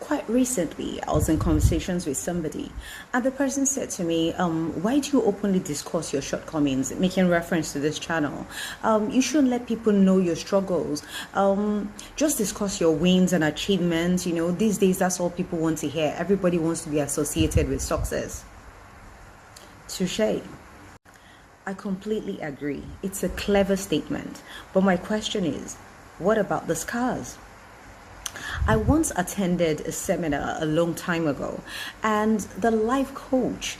Quite recently, I was in conversations with somebody, and the person said to me, why do you openly discuss your shortcomings, making reference to this channel? You shouldn't let people know your struggles. Just discuss your wins and achievements. These days, that's all people want to hear. Everybody wants to be associated with success. Touché. I completely agree. It's a clever statement. But my question is, what about the scars? I once attended a seminar a long time ago, and the life coach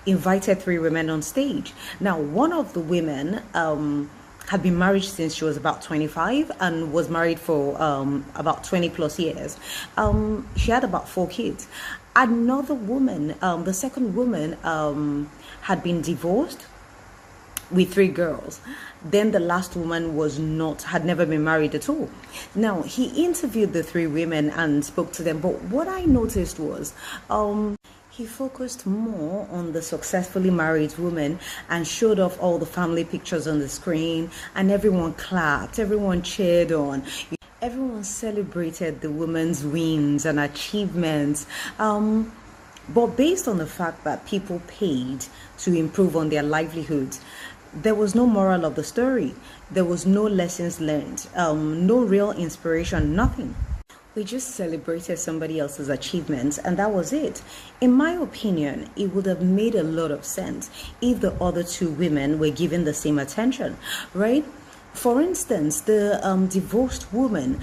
invited 3 women on stage. Now, one of the women had been married since she was about 25 and was married for about 20 plus years. She had about 4 kids. Another woman, the second woman, had been divorced with 3 girls. Then the last woman had never been married at all. Now, he interviewed the 3 women and spoke to them, but what I noticed was he focused more on the successfully married woman and showed off all the family pictures on the screen, and everyone clapped, everyone cheered on. Everyone celebrated the woman's wins and achievements. But based on the fact that people paid to improve on their livelihoods, there was no moral of the story. There was no lessons learned, no real inspiration, nothing. We just celebrated somebody else's achievements, and that was it. In my opinion, it would have made a lot of sense if the other 2 women were given the same attention, right? For instance, the divorced woman,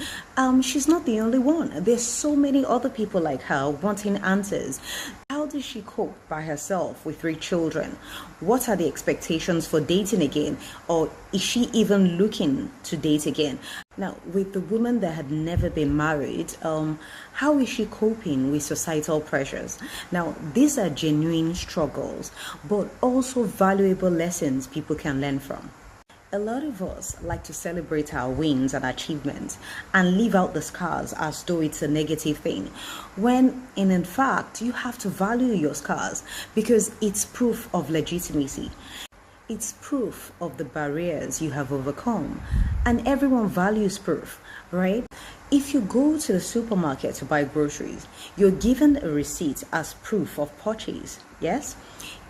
she's not the only one. There's so many other people like her wanting answers. How does she cope by herself with 3 children? What are the expectations for dating again? Or is she even looking to date again? Now, with the woman that had never been married, how is she coping with societal pressures? Now, these are genuine struggles, but also valuable lessons people can learn from. A lot of us like to celebrate our wins and achievements and leave out the scars as though it's a negative thing, when in fact you have to value your scars because it's proof of legitimacy. It's proof of the barriers you have overcome, and everyone values proof, right? If you go to the supermarket to buy groceries, you're given a receipt as proof of purchase, yes?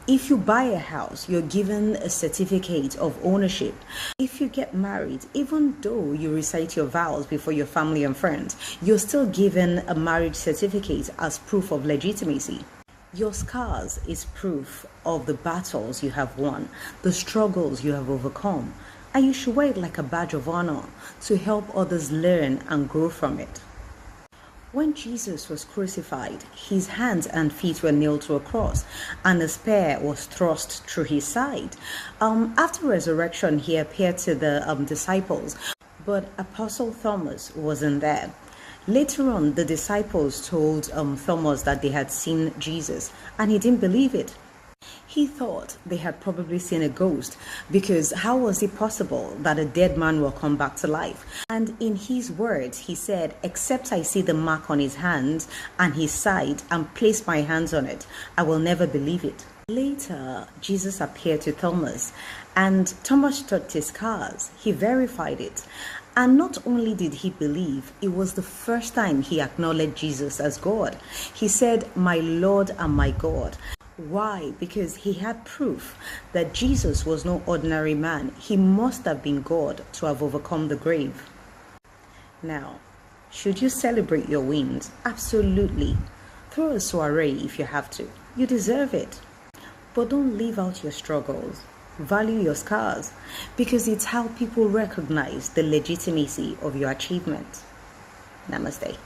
If you buy a house, you're given a certificate of ownership. If you get married, even though you recite your vows before your family and friends, you're still given a marriage certificate as proof of legitimacy. Your scars is proof of the battles you have won, the struggles you have overcome, and you should wear it like a badge of honor to help others learn and grow from it. When Jesus was crucified, his hands and feet were nailed to a cross, and a spear was thrust through his side. After resurrection, he appeared to the disciples, but Apostle Thomas wasn't there. Later on, the disciples told Thomas that they had seen Jesus, and he didn't believe it. He thought they had probably seen a ghost, because how was it possible that a dead man will come back to life? And in his words, he said, "Except I see the mark on his hands and his side and place my hands on it, I will never believe it." Later, Jesus appeared to Thomas, and Thomas touched his scars. He verified it. And not only did he believe, it was the first time he acknowledged Jesus as God. He said, "My Lord and my God." Why? Because he had proof that Jesus was no ordinary man. He must have been God to have overcome the grave. Now, should you celebrate your wins? Absolutely. Throw a soiree if you have to. You deserve it. But don't leave out your struggles. Value your scars, because it's how people recognize the legitimacy of your achievement. Namaste.